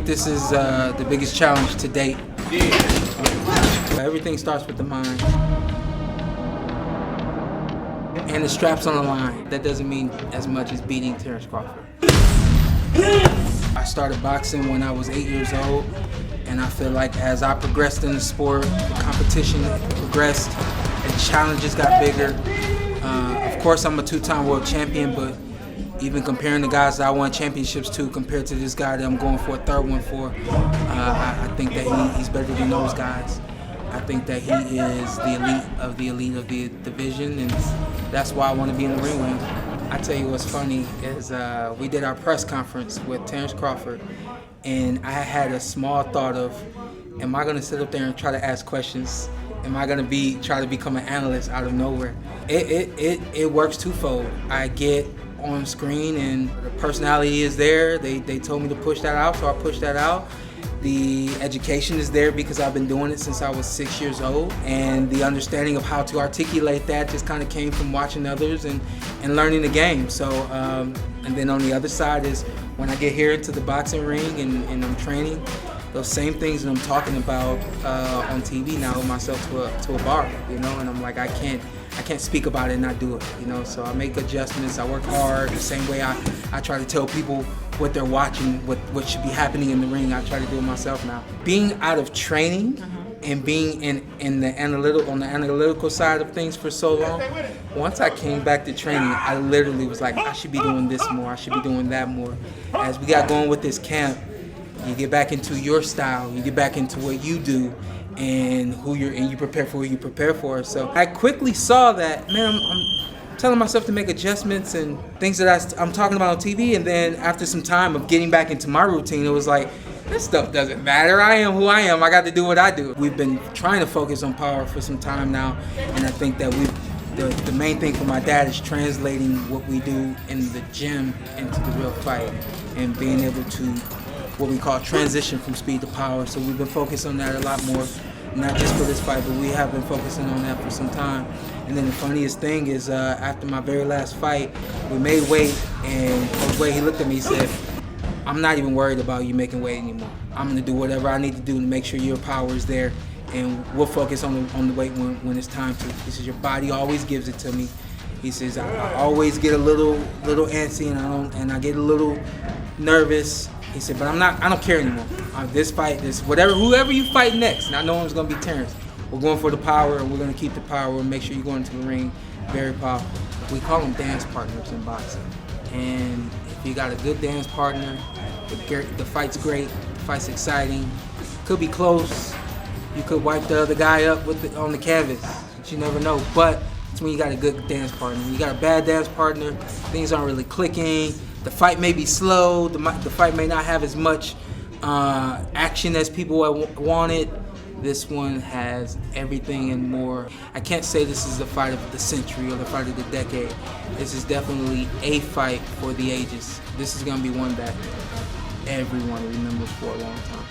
this is the biggest challenge to date. Everything starts with the mind. And the strap's on the line. That doesn't mean as much as beating Terence Crawford. I started boxing when I was 8 years old, and I feel like as I progressed in the sport, the competition progressed, the challenges got bigger. Of course, I'm a two-time world champion, but even comparing the guys that I won championships to compared to this guy that I'm going for a third one for, I think that he's better than those guys. I think that he is the elite of the division, and that's why I want to be in the ring with him. I tell you what's funny is we did our press conference with Terence Crawford, and I had a small thought of, am I going to sit up there and try to ask questions? Am I going to try to become an analyst out of nowhere? It works twofold. I get on screen and the personality is there. They told me to push that out, so I pushed that out. The education is there because I've been doing it since I was 6 years old, and the understanding of how to articulate that just kind of came from watching others and learning the game. So, and then on the other side is when I get here into the boxing ring and I'm training, those same things that I'm talking about on TV now with myself to a bar, you know, and I'm like, I can't speak about it and not do it, you know, so I make adjustments, I work hard, the same way I try to tell people what they're watching, what should be happening in the ring. I try to do it myself now. Being out of training and being on the analytical side of things for so long, once I came back to training, I literally was like, I should be doing this more, I should be doing that more. As we got going with this camp, you get back into your style, you get back into what you do, and you prepare for who you prepare for. So I quickly saw that, man, I'm telling myself to make adjustments and things that I'm talking about on TV, and then after some time of getting back into my routine, it was like, this stuff doesn't matter. I am who I am. I got to do what I do. We've been trying to focus on power for some time now, and I think that the main thing for my dad is translating what we do in the gym into the real fight and being able to what we call transition from speed to power. So we've been focused on that a lot more, not just for this fight, but we have been focusing on that for some time. And then the funniest thing is after my very last fight, we made weight, and Coach Wade, he looked at me and said, I'm not even worried about you making weight anymore. I'm gonna do whatever I need to do to make sure your power is there, and we'll focus on the weight when it's time to. He says, your body always gives it to me. He says, I always get a little antsy and I get a little nervous. He said, but I don't care anymore. This fight, whoever you fight next, and I know it's gonna be Terence. We're going for the power, and we're gonna keep the power and make sure you go into the ring very powerful. We call them dance partners in boxing. And if you got a good dance partner, the fight's great, the fight's exciting. Could be close. You could wipe the other guy up on the canvas, but you never know. But it's when you got a good dance partner. When you got a bad dance partner, things aren't really clicking. The fight may be slow, the fight may not have as much action as people wanted. This one has everything and more. I can't say this is the fight of the century or the fight of the decade. This is definitely a fight for the ages. This is gonna be one that everyone remembers for a long time.